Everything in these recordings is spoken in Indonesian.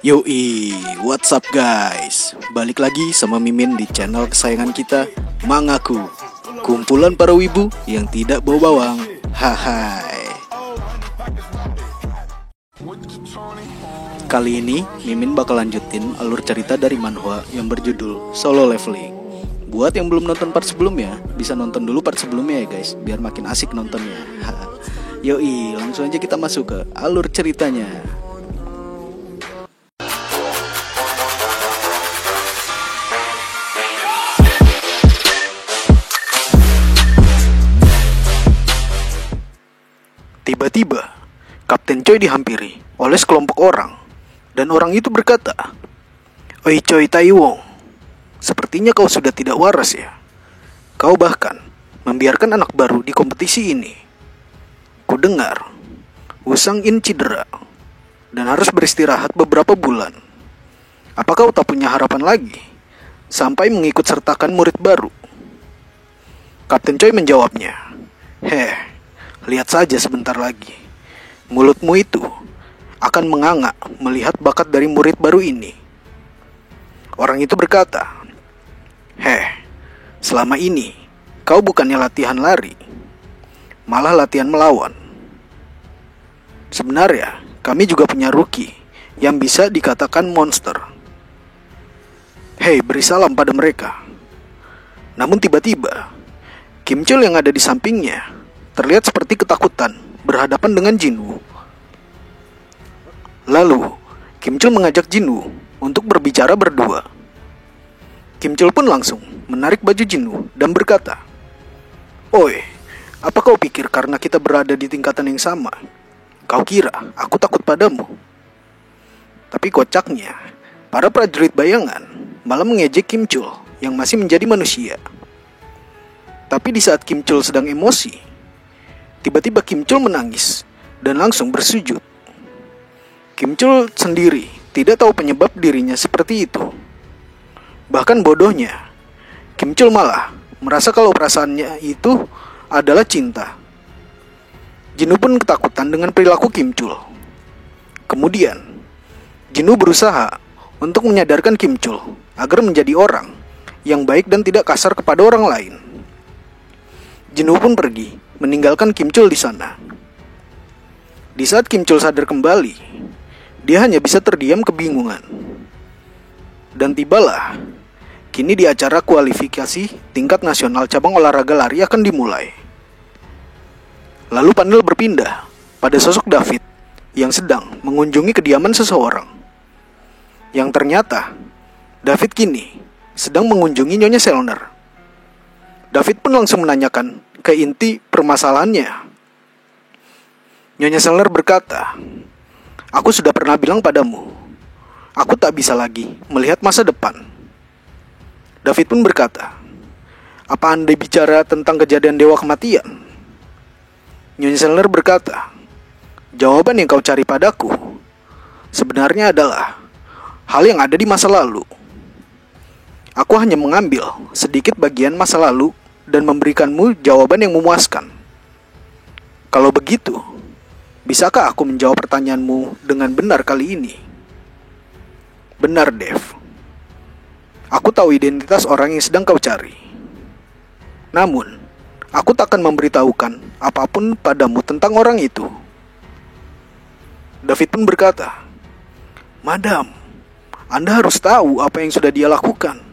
Yoi, what's up guys? Balik lagi sama Mimin di channel kesayangan kita, Mangaku. Kumpulan para wibu yang tidak bau bawang. Hai. Kali ini Mimin bakal lanjutin alur cerita dari manhwa yang berjudul Solo Leveling. Buat yang belum nonton part sebelumnya, bisa nonton dulu part sebelumnya ya guys, biar makin asik nontonnya. Yoi, langsung aja kita masuk ke alur ceritanya. Tiba-tiba, Kapten Choi dihampiri oleh sekelompok orang, dan orang itu berkata, "Oi Choi Taiwong, sepertinya kau sudah tidak waras ya. Kau bahkan membiarkan anak baru di kompetisi ini. Kudengar, Wusang In cedera, dan harus beristirahat beberapa bulan. Apa kau tak punya harapan lagi, sampai mengikut sertakan murid baru?" Kapten Choi menjawabnya, lihat saja sebentar lagi. Mulutmu itu akan menganga melihat bakat dari murid baru ini." Orang itu berkata, selama ini kau bukannya latihan lari, malah latihan melawan. Sebenarnya kami juga punya rookie yang bisa dikatakan monster. Beri salam pada mereka." Namun tiba-tiba Kim Chul yang ada di sampingnya terlihat seperti ketakutan berhadapan dengan Jinwoo. Lalu Kim Chul mengajak Jinwoo untuk berbicara berdua. Kim Chul pun langsung menarik baju Jinwoo dan berkata, "Oi, apa kau pikir karena kita berada di tingkatan yang sama, kau kira aku takut padamu?" Tapi kocaknya, para prajurit bayangan malah mengejek Kim Chul yang masih menjadi manusia. Tapi di saat Kim Chul sedang emosi, tiba-tiba Kim Chul menangis dan langsung bersujud. Kim Chul sendiri tidak tahu penyebab dirinya seperti itu. Bahkan bodohnya, Kim Chul malah merasa kalau perasaannya itu adalah cinta. Jinwoo pun ketakutan dengan perilaku Kim Chul. Kemudian, Jinwoo berusaha untuk menyadarkan Kim Chul agar menjadi orang yang baik dan tidak kasar kepada orang lain. Jinwoo pun pergi, meninggalkan Kim Chul di sana. Di saat Kim Chul sadar kembali, dia hanya bisa terdiam kebingungan. Dan tibalah, kini di acara kualifikasi tingkat nasional cabang olahraga lari akan dimulai. Lalu panel berpindah pada sosok David yang sedang mengunjungi kediaman seseorang. Yang ternyata, David kini sedang mengunjungi Nyonya Selner. David pun langsung menanyakan ke inti permasalahannya. Nyonya Selner berkata, "Aku sudah pernah bilang padamu, aku tak bisa lagi melihat masa depan." David pun berkata, "Apa Anda bicara tentang kejadian dewa kematian?" Nyonya Selner berkata, "Jawaban yang kau cari padaku sebenarnya adalah hal yang ada di masa lalu. Aku hanya mengambil sedikit bagian masa lalu dan memberikanmu jawaban yang memuaskan. Kalau begitu, bisakah aku menjawab pertanyaanmu dengan benar kali ini?" "Benar, Dev. Aku tahu identitas orang yang sedang kau cari. Namun, aku tak akan memberitahukan apapun padamu tentang orang itu." David pun berkata, "Madam, Anda harus tahu apa yang sudah dia lakukan.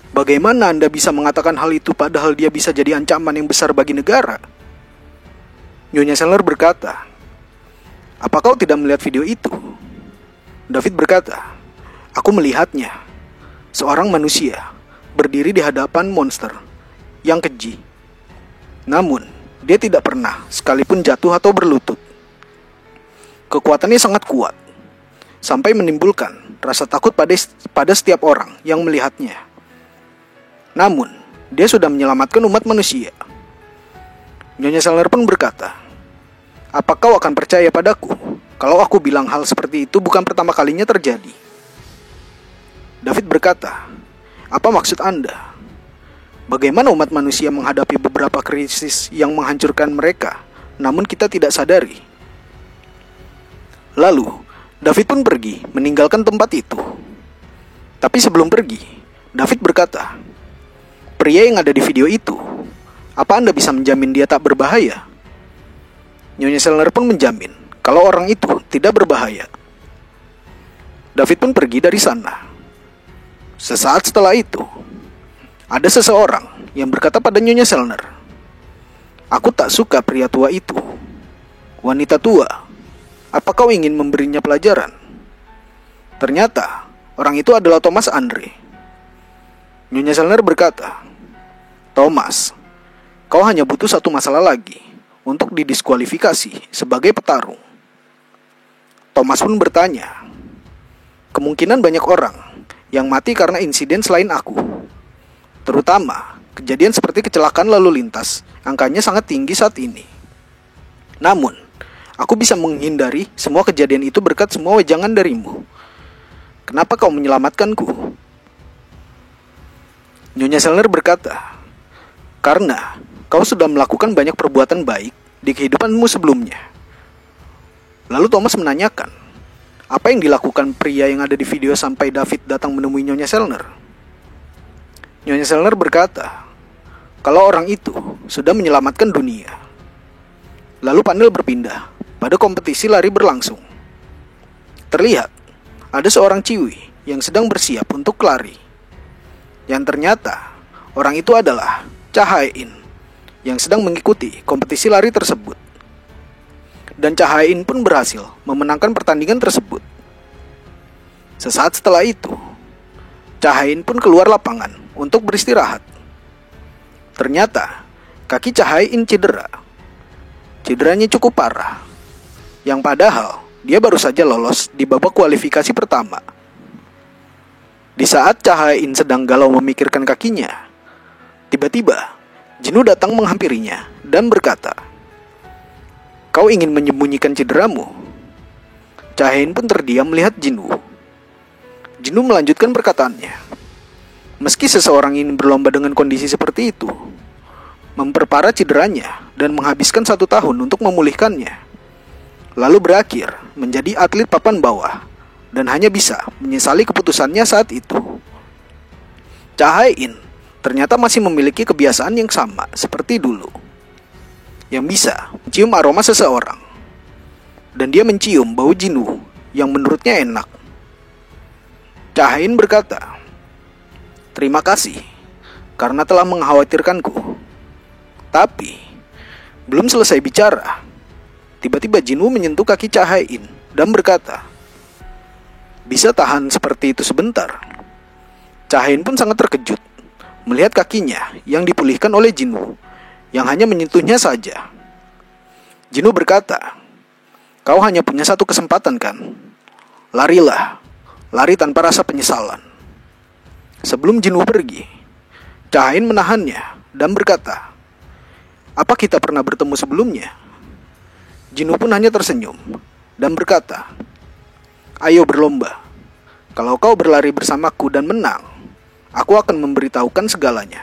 Bagaimana Anda bisa mengatakan hal itu padahal dia bisa jadi ancaman yang besar bagi negara?" Nyonya Selner berkata, "Apa kau tidak melihat video itu?" David berkata, "Aku melihatnya. Seorang manusia berdiri di hadapan monster yang keji. Namun, dia tidak pernah sekalipun jatuh atau berlutut. Kekuatannya sangat kuat, sampai menimbulkan rasa takut pada setiap orang yang melihatnya. Namun, dia sudah menyelamatkan umat manusia." Nyonya Selner pun berkata, "Apa kau akan percaya padaku kalau aku bilang hal seperti itu bukan pertama kalinya terjadi?" David berkata, "Apa maksud Anda? Bagaimana umat manusia menghadapi beberapa krisis yang menghancurkan mereka, namun kita tidak sadari?" Lalu, David pun pergi meninggalkan tempat itu. Tapi sebelum pergi, David berkata, "Pria yang ada di video itu, apa Anda bisa menjamin dia tak berbahaya?" Nyonya Selner pun menjamin kalau orang itu tidak berbahaya. David pun pergi dari sana. Sesaat setelah itu, ada seseorang yang berkata pada Nyonya Selner, "Aku tak suka pria tua itu. Wanita tua, apa kau ingin memberinya pelajaran?" Ternyata, orang itu adalah Thomas Andre. Nyonya Selner berkata, "Thomas, kau hanya butuh satu masalah lagi untuk didiskualifikasi sebagai petarung." Thomas pun bertanya, "Kemungkinan banyak orang yang mati karena insiden selain aku. Terutama kejadian seperti kecelakaan lalu lintas, angkanya sangat tinggi saat ini. Namun, aku bisa menghindari semua kejadian itu berkat semua wejangan darimu. Kenapa kau menyelamatkanku?" Nyonya Selner berkata, "Karena kau sudah melakukan banyak perbuatan baik di kehidupanmu sebelumnya." Lalu Thomas menanyakan, apa yang dilakukan pria yang ada di video sampai David datang menemui Nyonya Selner? Nyonya Selner berkata, kalau orang itu sudah menyelamatkan dunia. Lalu panel berpindah pada kompetisi lari berlangsung. Terlihat ada seorang ciwi yang sedang bersiap untuk lari. Yang ternyata orang itu adalah Cahayain yang sedang mengikuti kompetisi lari tersebut. Dan Cahayain pun berhasil memenangkan pertandingan tersebut. Sesaat setelah itu, Cahayain pun keluar lapangan untuk beristirahat. Ternyata kaki Cahayain cedera. Cederanya cukup parah, yang padahal dia baru saja lolos di babak kualifikasi pertama. Di saat Cahayain sedang galau memikirkan kakinya, tiba-tiba Jinwoo datang menghampirinya dan berkata, "Kau ingin menyembunyikan cederamu?" Cahayain pun terdiam melihat Jinwoo. Jinwoo melanjutkan perkataannya. Meski seseorang ingin berlomba dengan kondisi seperti itu, memperparah cederanya dan menghabiskan 1 tahun untuk memulihkannya, lalu berakhir menjadi atlet papan bawah dan hanya bisa menyesali keputusannya saat itu. Cahayain ternyata masih memiliki kebiasaan yang sama seperti dulu, yang bisa mencium aroma seseorang, dan dia mencium bau Jinwoo yang menurutnya enak. Cahayain berkata, "Terima kasih karena telah mengkhawatirkanku." Tapi belum selesai bicara, tiba-tiba Jinwoo menyentuh kaki Cahayain dan berkata, "Bisa tahan seperti itu sebentar?" Cahayain pun sangat terkejut melihat kakinya yang dipulihkan oleh Jinwoo yang hanya menyentuhnya saja. Jinwoo berkata, "Kau hanya punya 1 kesempatan kan? Larilah, lari tanpa rasa penyesalan." Sebelum Jinwoo pergi, Cahayain menahannya dan berkata, "Apa kita pernah bertemu sebelumnya?" Jinwoo pun hanya tersenyum dan berkata, "Ayo berlomba. Kalau kau berlari bersamaku dan menang, aku akan memberitahukan segalanya."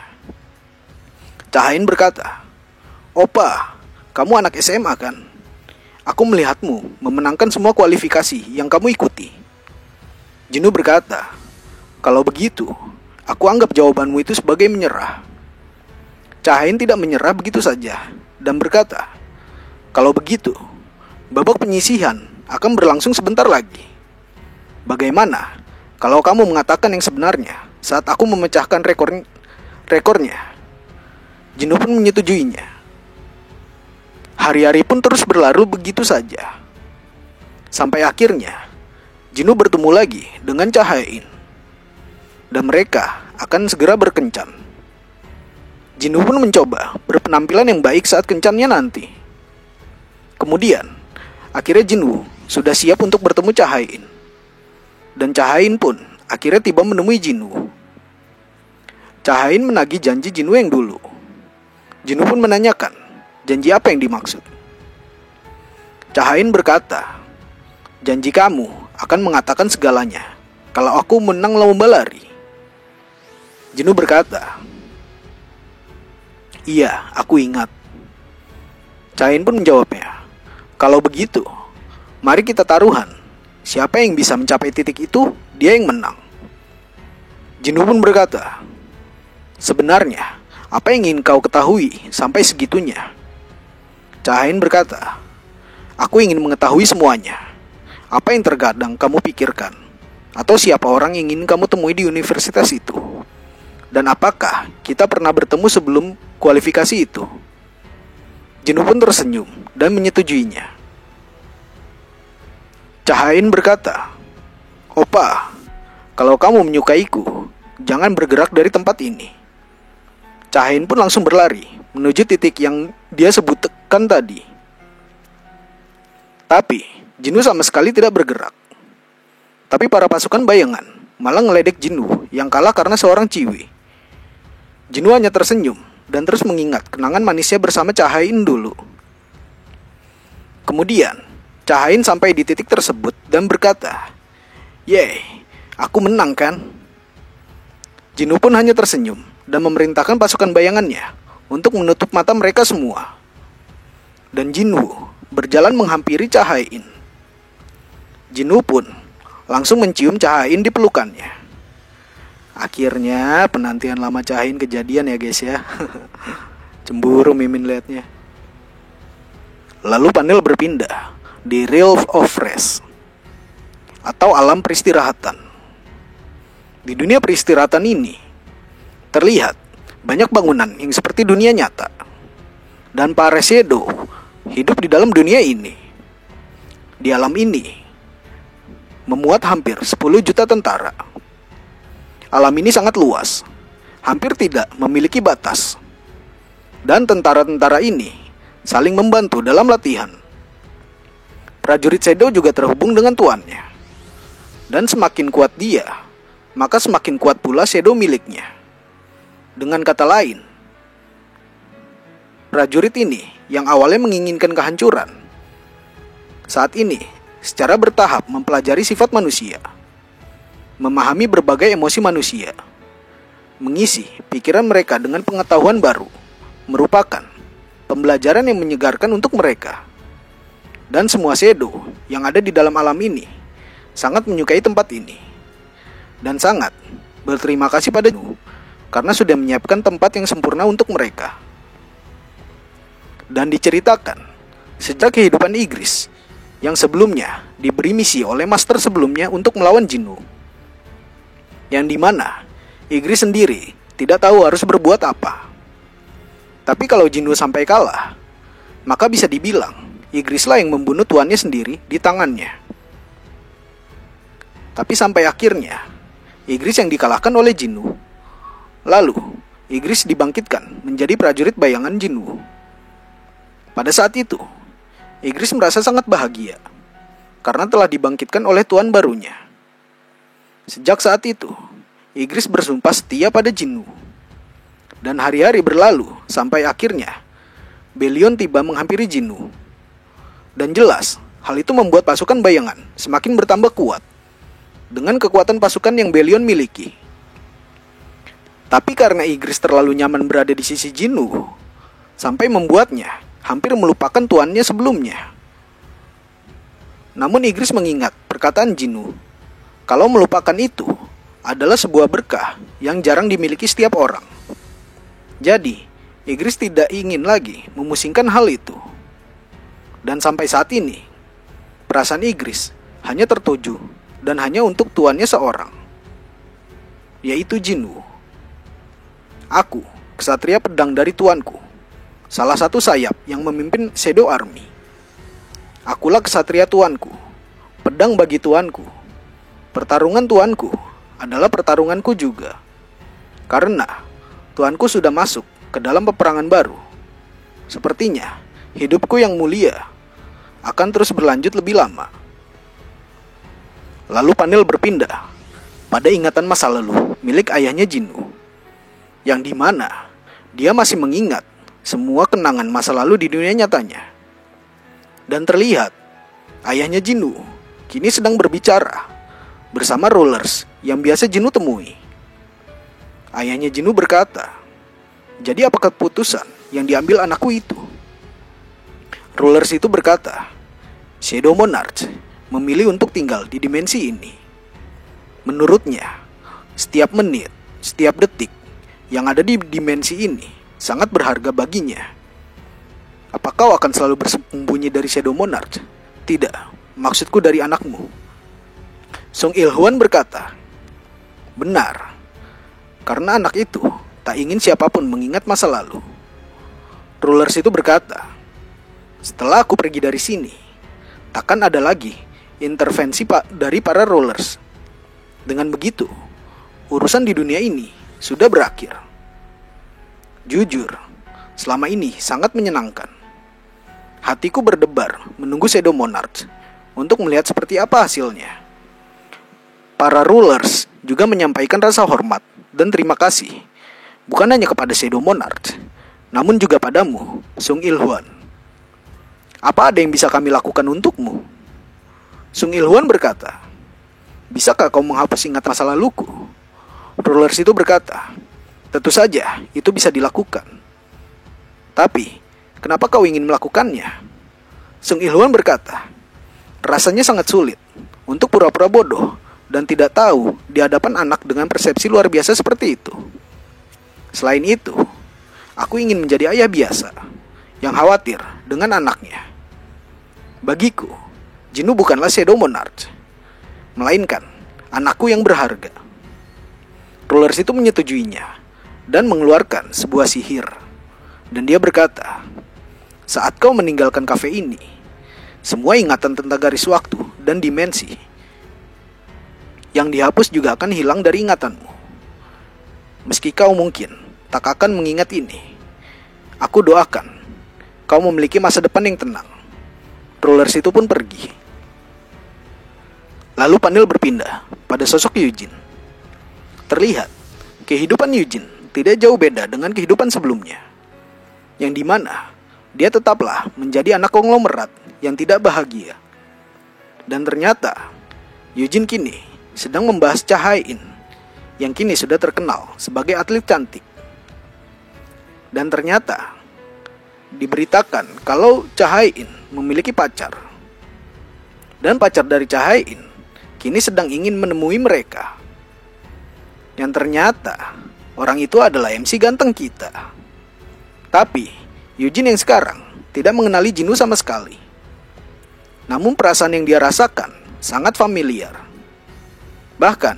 Cahayain berkata, "Opa, kamu anak SMA kan? Aku melihatmu memenangkan semua kualifikasi yang kamu ikuti." Jinwoo berkata, "Kalau begitu, aku anggap jawabanmu itu sebagai menyerah." Cahayain tidak menyerah begitu saja dan berkata, "Kalau begitu, babak penyisihan akan berlangsung sebentar lagi. Bagaimana kalau kamu mengatakan yang sebenarnya saat aku memecahkan rekornya?" Jinwoo pun menyetujuinya. Hari-hari pun terus berlalu begitu saja. Sampai akhirnya, Jinwoo bertemu lagi dengan Cahayain. Dan mereka akan segera berkencan. Jinwoo pun mencoba berpenampilan yang baik saat kencannya nanti. Kemudian, akhirnya Jinwoo sudah siap untuk bertemu Cahayain. Dan Cahayain pun akhirnya tiba menemui Jinwoo. Cahayain menagih janji Jinwoo yang dulu. Jinwoo pun menanyakan, janji apa yang dimaksud? Cahayain berkata, "Janji kamu akan mengatakan segalanya kalau aku menang lomba lari." Jinwoo berkata, "Iya, aku ingat." Cahayain pun menjawabnya, "Kalau begitu, mari kita taruhan. siapa yang bisa mencapai titik itu, dia yang menang. Jinwoo pun berkata, sebenarnya, apa yang ingin kau ketahui sampai segitunya? Cha-Hain berkata, aku ingin mengetahui semuanya. Apa yang terkadang kamu pikirkan? Atau siapa orang yang ingin kamu temui di universitas itu? Dan apakah kita pernah bertemu sebelum kualifikasi itu? Jinwoo pun tersenyum dan menyetujuinya. Cha-Hain berkata, Opa, kalau kamu menyukaiku, jangan bergerak dari tempat ini. Cha-Hain pun langsung berlari menuju titik yang dia sebutkan tadi. Tapi Jinwoo sama sekali tidak bergerak. Tapi para pasukan bayangan malah ngeledek Jinwoo yang kalah karena seorang Ciwi. Jinwoo hanya tersenyum dan terus mengingat kenangan manisnya bersama Cha-Hain dulu. Kemudian Cha-Hain sampai di titik tersebut dan berkata, "Yeay, aku menang kan?" Jinwoo pun hanya tersenyum dan memerintahkan pasukan bayangannya untuk menutup mata mereka semua. Dan Jinwoo berjalan menghampiri Cha-Hain. Jinwoo pun langsung mencium Cha-Hain di pelukannya. Akhirnya penantian lama Cha-Hain kejadian ya guys ya. Cemburu Mimin liatnya. Lalu panel berpindah di Realm of Rest atau alam peristirahatan. Di dunia peristirahatan ini terlihat banyak bangunan yang seperti dunia nyata. Dan para shadow hidup di dalam dunia ini. Di alam ini memuat hampir 10 juta tentara. Alam ini sangat luas, hampir tidak memiliki batas. Dan tentara-tentara ini saling membantu dalam latihan. Prajurit shadow juga terhubung dengan tuannya. Dan semakin kuat dia, maka semakin kuat pula shadow miliknya. Dengan kata lain, prajurit ini yang awalnya menginginkan kehancuran, saat ini secara bertahap mempelajari sifat manusia, memahami berbagai emosi manusia, mengisi pikiran mereka dengan pengetahuan baru, merupakan pembelajaran yang menyegarkan untuk mereka. Dan semua shadow yang ada di dalam alam ini sangat menyukai tempat ini. Dan sangat berterima kasih pada Jinwoo karena sudah menyiapkan tempat yang sempurna untuk mereka. Dan diceritakan, sejak kehidupan Igris yang sebelumnya diberi misi oleh master sebelumnya untuk melawan Jinwoo, yang dimana Igris sendiri tidak tahu harus berbuat apa. Tapi kalau Jinwoo sampai kalah, maka bisa dibilang Igrislah yang membunuh tuannya sendiri di tangannya. Tapi sampai akhirnya Igris yang dikalahkan oleh Jinwoo. Lalu Igris dibangkitkan menjadi prajurit bayangan Jinwoo. Pada saat itu Igris merasa sangat bahagia karena telah dibangkitkan oleh tuan barunya. Sejak saat itu Igris bersumpah setia pada Jinwoo. Dan hari-hari berlalu sampai akhirnya Belion tiba menghampiri Jinwoo. Dan jelas, hal itu membuat pasukan bayangan semakin bertambah kuat dengan kekuatan pasukan yang Belion miliki. Tapi karena Igris terlalu nyaman berada di sisi Jinwoo, sampai membuatnya hampir melupakan tuannya sebelumnya. Namun Igris mengingat perkataan Jinwoo, kalau melupakan itu adalah sebuah berkah yang jarang dimiliki setiap orang. Jadi, Igris tidak ingin lagi memusingkan hal itu. Dan sampai saat ini, perasaan Igris hanya tertuju dan hanya untuk tuannya seorang, yaitu Jinwoo. Aku, kesatria pedang dari tuanku, salah satu sayap yang memimpin Shadow Army. Akulah kesatria tuanku, pedang bagi tuanku. Pertarungan tuanku adalah pertarunganku juga. Karena tuanku sudah masuk ke dalam peperangan baru. Sepertinya hidupku yang mulia akan terus berlanjut lebih lama. Lalu panel berpindah pada ingatan masa lalu milik ayahnya Jinwoo, yang dimana dia masih mengingat semua kenangan masa lalu di dunia nyatanya. Dan terlihat ayahnya Jinwoo kini sedang berbicara bersama Rulers yang biasa Jinwoo temui. Ayahnya Jinwoo berkata, "Jadi apa keputusan yang diambil anakku itu?" Rulers itu berkata, "Shadow Monarch memilih untuk tinggal di dimensi ini. Menurutnya, setiap menit, setiap detik yang ada di dimensi ini sangat berharga baginya. Apa kau akan selalu bersembunyi dari Shadow Monarch? Tidak, maksudku dari anakmu. Song Il-hwan berkata, benar, karena anak itu tak ingin siapapun mengingat masa lalu. Rulers itu berkata, setelah aku pergi dari sini, takkan ada lagi intervensi dari para rulers. Dengan begitu, urusan di dunia ini sudah berakhir. Jujur, selama ini sangat menyenangkan. Hatiku berdebar menunggu Shadow Monarch untuk melihat seperti apa hasilnya. Para rulers juga menyampaikan rasa hormat dan terima kasih, bukan hanya kepada Shadow Monarch, namun juga padamu, Song Il-hwan. Apa ada yang bisa kami lakukan untukmu? Song Il-hwan berkata, bisakah kau menghapus ingat masa laluku? Rulers itu berkata, tentu saja itu bisa dilakukan. Tapi, kenapa kau ingin melakukannya? Song Il-hwan berkata, rasanya sangat sulit untuk pura-pura bodoh dan tidak tahu di hadapan anak dengan persepsi luar biasa seperti itu. Selain itu, aku ingin menjadi ayah biasa yang khawatir dengan anaknya. Bagiku, Jinwoo bukanlah Shadow Monarch, melainkan anakku yang berharga. Rulers itu menyetujuinya dan mengeluarkan sebuah sihir. Dan dia berkata, saat kau meninggalkan kafe ini, semua ingatan tentang garis waktu dan dimensi yang dihapus juga akan hilang dari ingatanmu. Meski kau mungkin tak akan mengingat ini, aku doakan kau memiliki masa depan yang tenang. Rulers itu pun pergi. Lalu panel berpindah pada sosok Eugene. Terlihat, kehidupan Eugene tidak jauh beda dengan kehidupan sebelumnya, yang dimana dia tetaplah menjadi anak konglomerat yang tidak bahagia. Dan ternyata, Eugene kini sedang membahas Cha Hae-in, yang kini sudah terkenal sebagai atlet cantik. Dan ternyata, diberitakan kalau Cha Hae-in memiliki pacar. Dan pacar dari Cha Hae-in kini sedang ingin menemui mereka. Yang ternyata, orang itu adalah MC ganteng kita. Tapi, Eugene yang sekarang tidak mengenali Jinwoo sama sekali. Namun perasaan yang dia rasakan sangat familiar. Bahkan,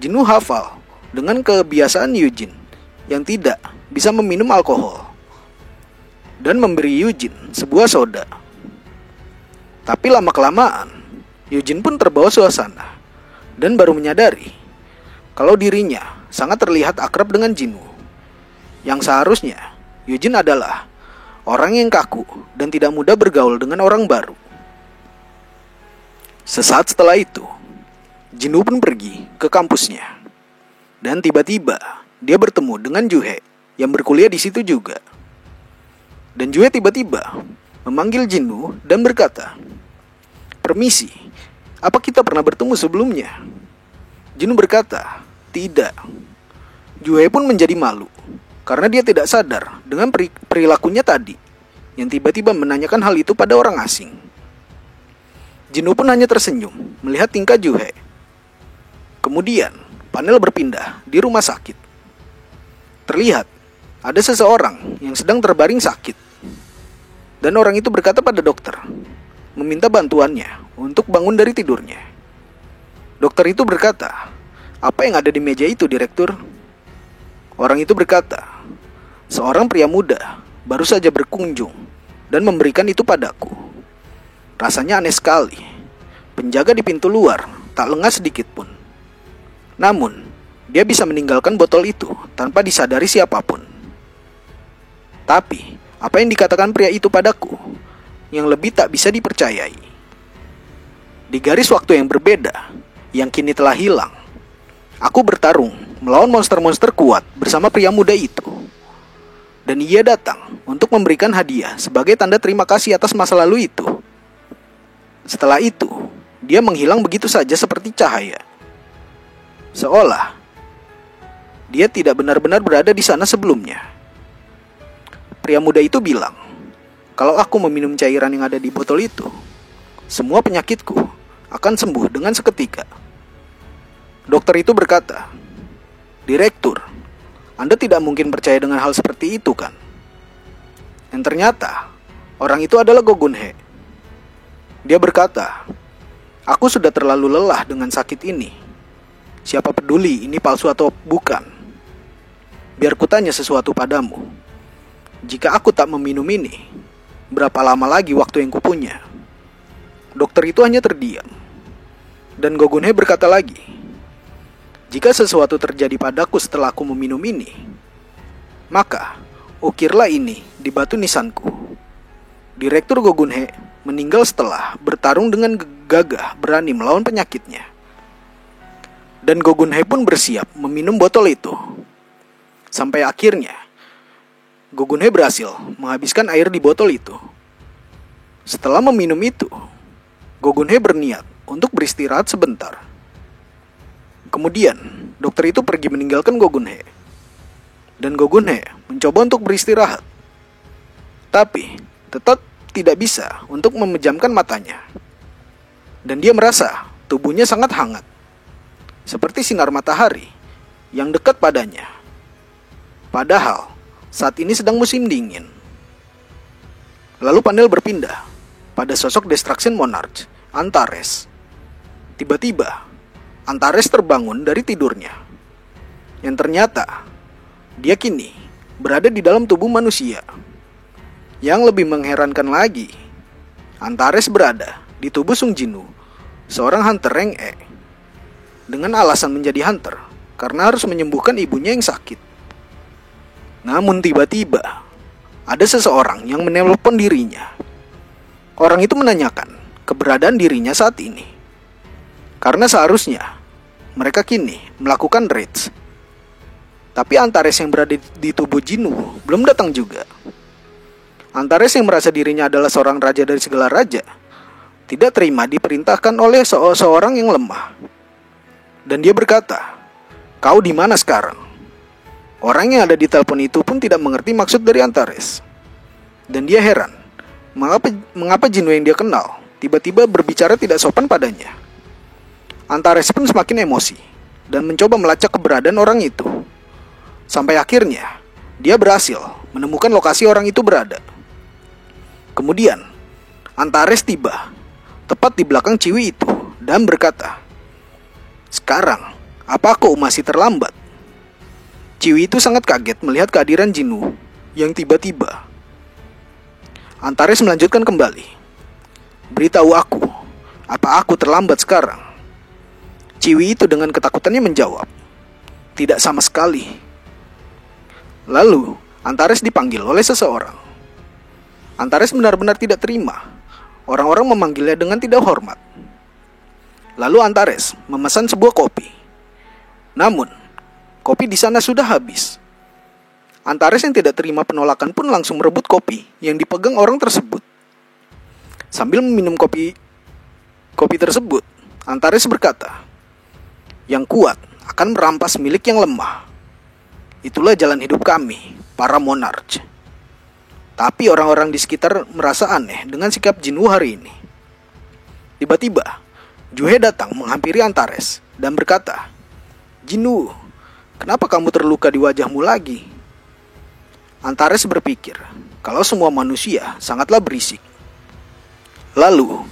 Jinwoo hafal dengan kebiasaan Eugene yang tidak bisa meminum alkohol dan memberi Eugene sebuah soda. Tapi lama-kelamaan, Eugene pun terbawa suasana dan baru menyadari kalau dirinya sangat terlihat akrab dengan Jinwoo. Yang seharusnya, Eugene adalah orang yang kaku dan tidak mudah bergaul dengan orang baru. Sesaat setelah itu, Jinwoo pun pergi ke kampusnya. Dan tiba-tiba dia bertemu dengan Juhe yang berkuliah di situ juga. Dan Juhe tiba-tiba memanggil Jinwoo dan berkata, "Permisi, apa kita pernah bertemu sebelumnya?" Jinwoo berkata, "Tidak." Juhe pun menjadi malu karena dia tidak sadar dengan perilakunya tadi, yang tiba-tiba menanyakan hal itu pada orang asing. Jinwoo pun hanya tersenyum melihat tingkah Juhe. Kemudian, panel berpindah di rumah sakit. Terlihat, ada seseorang yang sedang terbaring sakit. Dan orang itu berkata pada dokter, meminta bantuannya untuk bangun dari tidurnya. Dokter itu berkata, "Apa yang ada di meja itu, Direktur?" Orang itu berkata, "Seorang pria muda baru saja berkunjung dan memberikan itu padaku. Rasanya aneh sekali. Penjaga di pintu luar tak lengah sedikit pun. Namun, dia bisa meninggalkan botol itu tanpa disadari siapapun. Tapi, apa yang dikatakan pria itu padaku yang lebih tak bisa dipercayai. Di garis waktu yang berbeda, yang kini telah hilang, aku bertarung melawan monster-monster kuat bersama pria muda itu. Dan ia datang untuk memberikan hadiah sebagai tanda terima kasih atas masa lalu itu. Setelah itu, dia menghilang begitu saja seperti cahaya. Seolah dia tidak benar-benar berada di sana sebelumnya." Pria muda itu bilang, "Kalau aku meminum cairan yang ada di botol itu, semua penyakitku akan sembuh dengan seketika. Dokter itu berkata, "Direktur, Anda tidak mungkin percaya dengan hal seperti itu kan?" Dan ternyata orang itu adalah Go Gun-hye. Dia berkata, "Aku sudah terlalu lelah dengan sakit ini. Siapa peduli ini palsu atau bukan? Biar kutanya sesuatu padamu. Jika aku tak meminum ini, berapa lama lagi waktu yang kupunya?" Dokter itu hanya terdiam. Dan Go Gun-hye berkata lagi, "Jika sesuatu terjadi padaku setelah aku meminum ini, maka ukirlah ini di batu nisanku." Direktur Go Gun-hye meninggal setelah bertarung dengan gagah berani melawan penyakitnya. Dan Go Gun-hye pun bersiap meminum botol itu. Sampai akhirnya Go Gun-hye berhasil menghabiskan air di botol itu. Setelah meminum itu, Go Gun-hye berniat untuk beristirahat sebentar. Kemudian dokter itu pergi meninggalkan Go Gun-hye. Dan Go Gun-hye mencoba untuk beristirahat, tapi tetap tidak bisa untuk memejamkan matanya. Dan dia merasa tubuhnya sangat hangat, seperti sinar matahari yang dekat padanya. Padahal saat ini sedang musim dingin. Lalu panel berpindah pada sosok Destruction Monarch, Antares. Tiba-tiba Antares terbangun dari tidurnya. Yang ternyata dia kini berada di dalam tubuh manusia. Yang lebih mengherankan lagi, Antares berada di tubuh Sung Jinwoo, seorang hunter rank E. Dengan alasan menjadi hunter karena harus menyembuhkan ibunya yang sakit. Namun tiba-tiba ada seseorang yang menelpon dirinya. Orang itu menanyakan keberadaan dirinya saat ini, karena seharusnya mereka kini melakukan raids. Tapi Antares yang berada di tubuh Jinwoo belum datang juga. Antares yang merasa dirinya adalah seorang raja dari segala raja tidak terima diperintahkan oleh seorang yang lemah. Dan dia berkata, "Kau di mana sekarang?" Orang yang ada di telepon itu pun tidak mengerti maksud dari Antares. Dan dia heran, mengapa Jinwoo yang dia kenal tiba-tiba berbicara tidak sopan padanya. Antares pun semakin emosi dan mencoba melacak keberadaan orang itu. Sampai akhirnya dia berhasil menemukan lokasi orang itu berada. Kemudian Antares tiba tepat di belakang Ciwi itu dan berkata, "Sekarang, apa kau masih terlambat?" Ciwi itu sangat kaget melihat kehadiran Jinwoo yang tiba-tiba. Antares melanjutkan kembali, "Beritahu aku, apa aku terlambat sekarang?" Ciwi itu dengan ketakutannya menjawab, "Tidak sama sekali." Lalu Antares dipanggil oleh seseorang. Antares benar-benar tidak terima. Orang-orang memanggilnya dengan tidak hormat. Lalu Antares memesan sebuah kopi. Namun, kopi di sana sudah habis. Antares yang tidak terima penolakan pun langsung merebut kopi yang dipegang orang tersebut. Sambil meminum kopi tersebut, Antares berkata, "Yang kuat akan merampas milik yang lemah. Itulah jalan hidup kami, para monarch." Tapi orang-orang di sekitar merasa aneh dengan sikap Jinwoo hari ini. Tiba-tiba, Juhe datang menghampiri Antares dan berkata, "Jinwoo, kenapa kamu terluka di wajahmu lagi?" Antares berpikir kalau semua manusia sangatlah berisik. Lalu,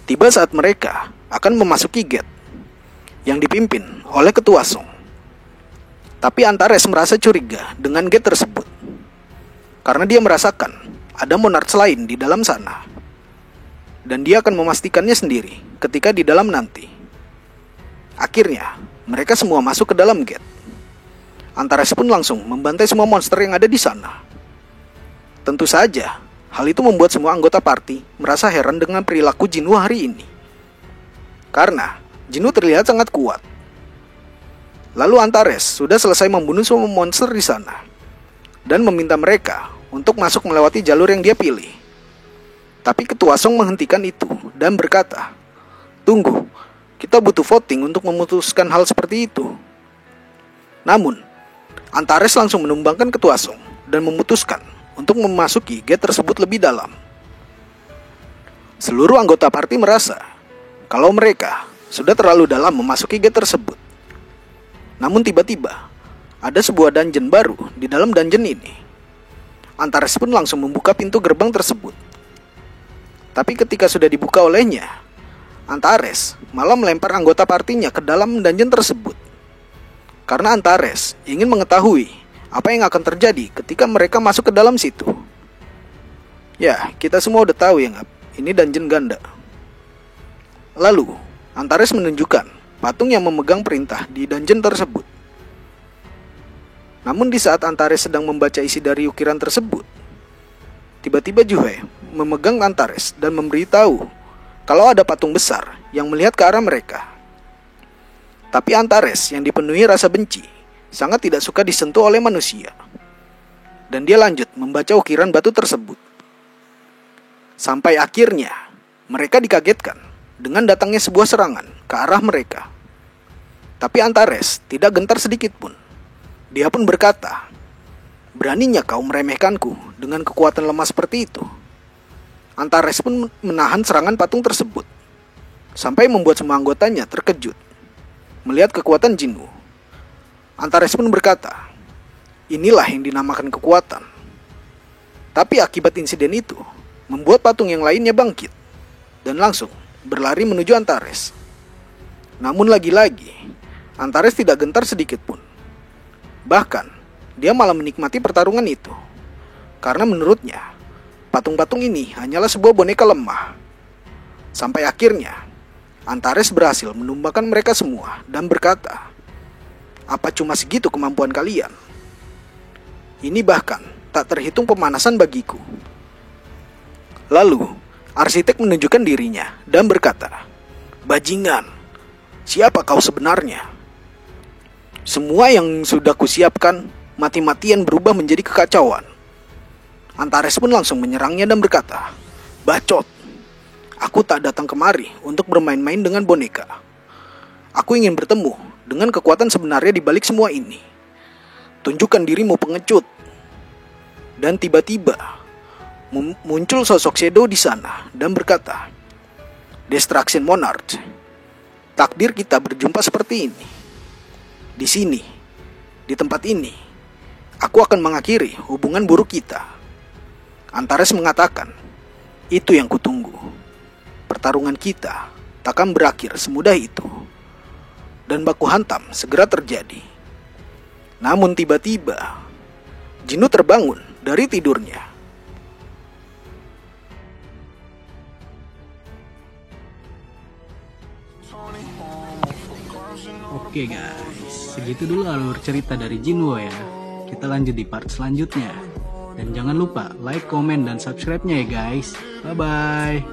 tiba saat mereka akan memasuki gate yang dipimpin oleh Ketua Song. Tapi Antares merasa curiga dengan gate tersebut, karena dia merasakan ada monarch lain di dalam sana. Dan dia akan memastikannya sendiri ketika di dalam nanti. Akhirnya, mereka semua masuk ke dalam gate. Antares pun langsung membantai semua monster yang ada di sana. Tentu saja, hal itu membuat semua anggota party merasa heran dengan perilaku Jinwoo hari ini. Karena Jinwoo terlihat sangat kuat. Lalu Antares sudah selesai membunuh semua monster di sana dan meminta mereka untuk masuk melewati jalur yang dia pilih. Tapi Ketua Song menghentikan itu dan berkata, "Tunggu, kita butuh voting untuk memutuskan hal seperti itu." Namun, Antares langsung menumbangkan Ketua Song dan memutuskan untuk memasuki gate tersebut lebih dalam. Seluruh anggota party merasa kalau mereka sudah terlalu dalam memasuki gate tersebut. Namun tiba-tiba ada sebuah dungeon baru di dalam dungeon ini. Antares pun langsung membuka pintu gerbang tersebut. Tapi ketika sudah dibuka olehnya, Antares malah melempar anggota partinya ke dalam dungeon tersebut. Karena Antares ingin mengetahui apa yang akan terjadi ketika mereka masuk ke dalam situ. Ya, kita semua udah tahu ya, ini dungeon ganda. Lalu, Antares menunjukkan patung yang memegang perintah di dungeon tersebut. Namun di saat Antares sedang membaca isi dari ukiran tersebut, tiba-tiba Juhe memegang Antares dan memberitahu kalau ada patung besar yang melihat ke arah mereka. Tapi Antares yang dipenuhi rasa benci sangat tidak suka disentuh oleh manusia. Dan dia lanjut membaca ukiran batu tersebut. Sampai akhirnya mereka dikagetkan dengan datangnya sebuah serangan ke arah mereka. Tapi Antares tidak gentar sedikit pun. Dia pun berkata, "Beraninya kau meremehkanku dengan kekuatan lemah seperti itu?" Antares pun menahan serangan patung tersebut, sampai membuat semua anggotanya terkejut melihat kekuatan Jinwu. Antares pun berkata, "Inilah yang dinamakan kekuatan." Tapi akibat insiden itu membuat patung yang lainnya bangkit dan langsung berlari menuju Antares. Namun lagi-lagi Antares tidak gentar sedikit pun. Bahkan dia malah menikmati pertarungan itu, karena menurutnya patung-patung ini hanyalah sebuah boneka lemah. Sampai akhirnya Antares berhasil menumbangkan mereka semua dan berkata, "Apa cuma segitu kemampuan kalian? Ini bahkan tak terhitung pemanasan bagiku." Lalu arsitek menunjukkan dirinya dan berkata, "Bajingan, siapa kau sebenarnya? Semua yang sudah kusiapkan mati-matian berubah menjadi kekacauan." Antares pun langsung menyerangnya dan berkata, "Bacot, aku tak datang kemari untuk bermain-main dengan boneka. Aku ingin bertemu dengan kekuatan sebenarnya di balik semua ini. Tunjukkan dirimu, pengecut." Dan tiba-tiba muncul sosok Shadow di sana dan berkata, "Destruction Monarch, takdir kita berjumpa seperti ini. Di sini, di tempat ini, aku akan mengakhiri hubungan buruk kita." Antares mengatakan, "Itu yang kutunggu. Pertarungan kita takkan berakhir semudah itu." Dan baku hantam segera terjadi. Namun tiba-tiba Jinwu terbangun dari tidurnya. Oke guys, segitu dulu alur cerita dari Jinwu ya. Kita lanjut di part selanjutnya. Dan jangan lupa like, komen, dan subscribe-nya ya guys. Bye-bye.